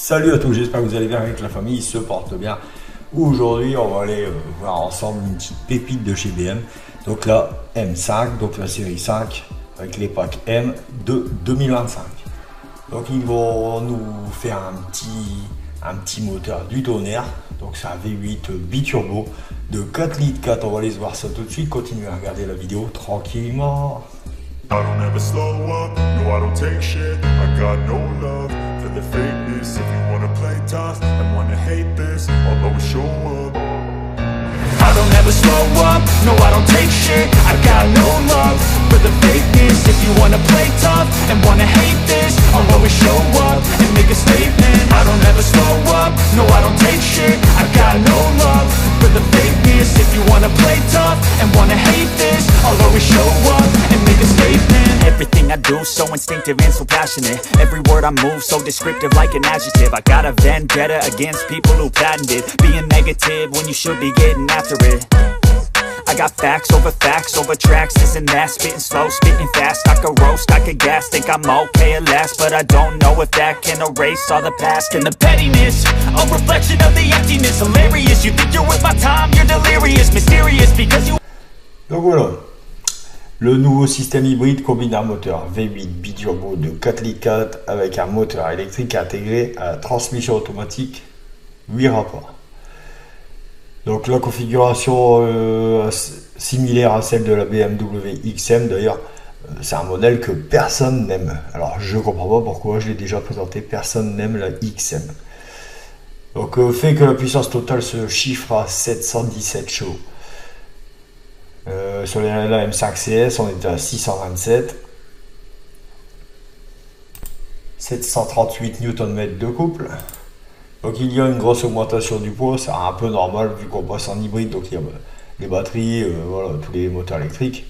Salut à tous, j'espère que vous allez bien avec la famille, se porte bien. Aujourd'hui, on va aller voir ensemble une petite pépite de chez BM. Donc la M5, donc la série 5 avec les packs M de 2025. Donc ils vont nous faire un petit moteur du tonnerre. Donc c'est un V8 biturbo de 4 litres 4. On va aller se voir ça tout de suite. Continuez à regarder la vidéo tranquillement. I don't ever slow up, no I don't take shit. I got no love for the fakeness. If you wanna play tough and wanna hate this, I'll always show up. I don't ever slow up, no I don't take shit. I got no love for the fakeness. If you wanna play tough and wanna hate this, I'll always show up and make a statement. I don't ever slow up, no I don't take shit. I got no love for the fakeness. If you wanna play tough and wanna hate this, I'll always show up and make a statement. Everything I do so instinctive and so passionate. Every word I move so descriptive like an adjective. I got a vendetta against people who patented being negative when you should be getting after it. I got facts over tracks, this and that. Spitting slow, spitting fast. I could roast, I could gas. Think I'm okay at last, but I don't know if that can erase all the past. And the pettiness, a reflection of the emptiness. Hilarious, you think you're with my time, you're delirious. Mysterious because you... Donc voilà, le nouveau système hybride combine un moteur V8 biturbo de 4 litres 4 avec un moteur électrique intégré à la transmission automatique 8 rapports. Donc la configuration similaire à celle de la BMW XM, d'ailleurs c'est un modèle que personne n'aime. Alors je comprends pas pourquoi, je l'ai déjà présenté, personne n'aime la XM. Donc fait que la puissance totale se chiffre à 717 chevaux. Sur la M5 CS on était à 627, 738 Nm de couple. Donc il y a une grosse augmentation du poids, c'est un peu normal vu qu'on passe en hybride, donc il y a les batteries, voilà, tous les moteurs électriques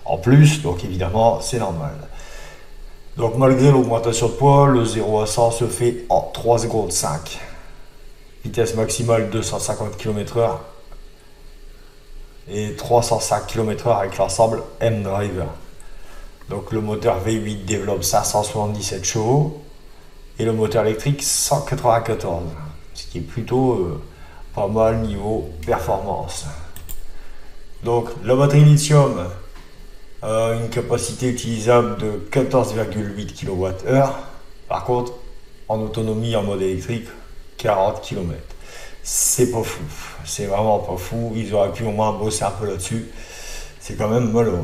en plus, donc évidemment c'est normal. Donc malgré l'augmentation de poids, le 0 à 100 se fait en 3 secondes 5. Vitesse maximale 250 km/h et 305 km/h avec l'ensemble M-Driver. Donc le moteur V8 développe 577 chevaux. Et le moteur électrique 194, ce qui est plutôt pas mal niveau performance. Donc la batterie lithium a une capacité utilisable de 14,8 kWh. Par contre, en autonomie en mode électrique, 40 km. C'est pas fou, c'est vraiment pas fou. Ils auraient pu au moins bosser un peu là-dessus. C'est quand même malheureux.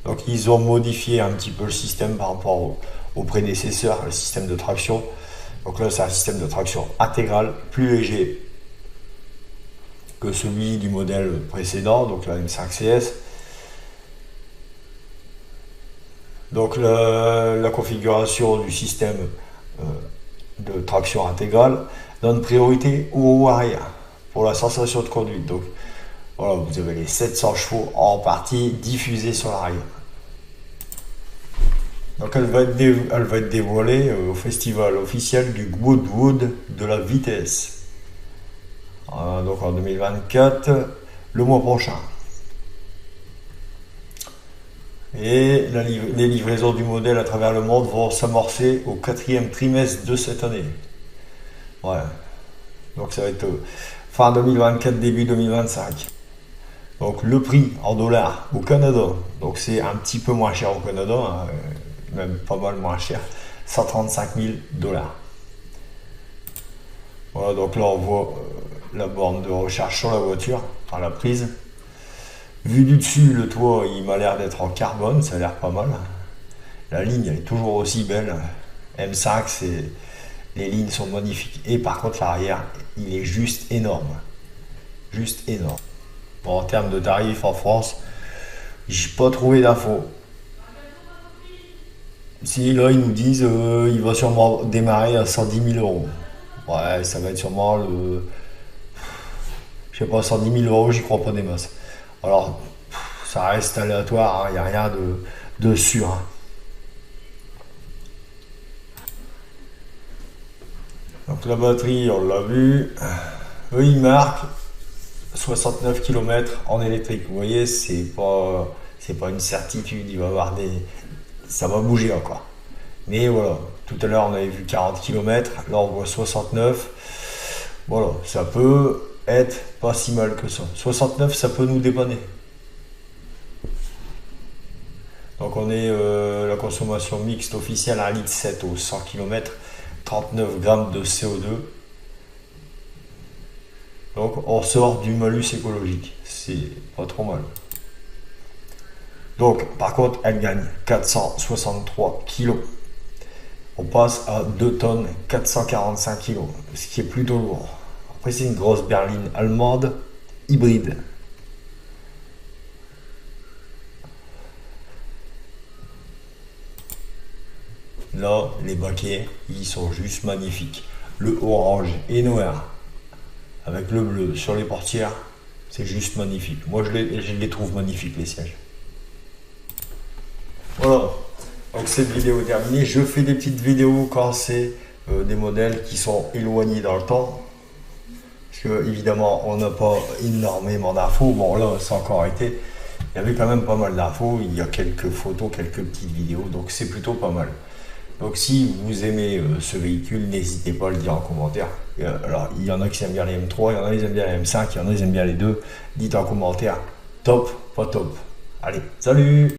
Donc ils ont modifié un petit peu le système par rapport au prédécesseur, le système de traction. Donc là c'est un système de traction intégral, plus léger que celui du modèle précédent, donc la M5 CS. Donc la configuration du système de traction intégrale donne priorité au haut arrière pour la sensation de conduite. Donc voilà, vous avez les 700 chevaux en partie diffusés sur l'arrière. Donc elle va être dévoilée au festival officiel du Goodwood de la vitesse. Donc en 2024, le mois prochain. Et les livraisons du modèle à travers le monde vont s'amorcer au 4e trimestre de cette année. Ouais. Donc ça va être fin 2024, début 2025. Donc le prix en dollars au Canada, donc c'est un petit peu moins cher au Canada, hein, même pas mal moins cher, 135 000 $. Voilà, donc là on voit la borne de recharge sur la voiture, par la prise. Vu du dessus, le toit il m'a l'air d'être en carbone, ça a l'air pas mal. La ligne elle est toujours aussi belle. M5, les lignes sont magnifiques. Et par contre l'arrière, il est juste énorme. Juste énorme. Bon, en termes de tarifs en France, j'ai pas trouvé d'infos. Si là ils nous disent il va sûrement démarrer à 110 000 €. Ouais, ça va être sûrement le... Je sais pas, 110 000 €, j'y crois pas des masses. Alors, ça reste aléatoire, il n'y a rien de sûr. Hein. Donc la batterie, on l'a vu. Eux, ils marquent 69 km en électrique. Vous voyez, c'est pas une certitude. Il va y avoir ça va bouger encore. Mais voilà, tout à l'heure on avait vu 40 km, là on voit 69. Voilà, ça peut être pas si mal que ça. 69, ça peut nous dépanner. Donc on est la consommation mixte officielle 1,7 litre au 100 km, 39 grammes de CO2. Donc on sort du malus écologique, c'est pas trop mal. Donc par contre elle gagne 463 kg. On passe à 2 tonnes 445 kg, ce qui est plutôt lourd. Après c'est une grosse berline allemande hybride. Là, les baquets, ils sont juste magnifiques. Le orange et noir avec le bleu sur les portières, c'est juste magnifique. Moi, je les trouve magnifiques, les sièges. Voilà. Donc, cette vidéo est terminée. Je fais des petites vidéos quand c'est des modèles qui sont éloignés dans le temps. Parce que, évidemment, on n'a pas énormément d'infos. Bon, là, ça a encore été. Il y avait quand même pas mal d'infos. Il y a quelques photos, quelques petites vidéos. Donc, c'est plutôt pas mal. Donc si vous aimez ce véhicule, n'hésitez pas à le dire en commentaire. Alors il y en a qui aiment bien les M3, il y en a qui aiment bien les M5, il y en a qui aiment bien les deux. Dites en commentaire top, pas top. Allez, salut!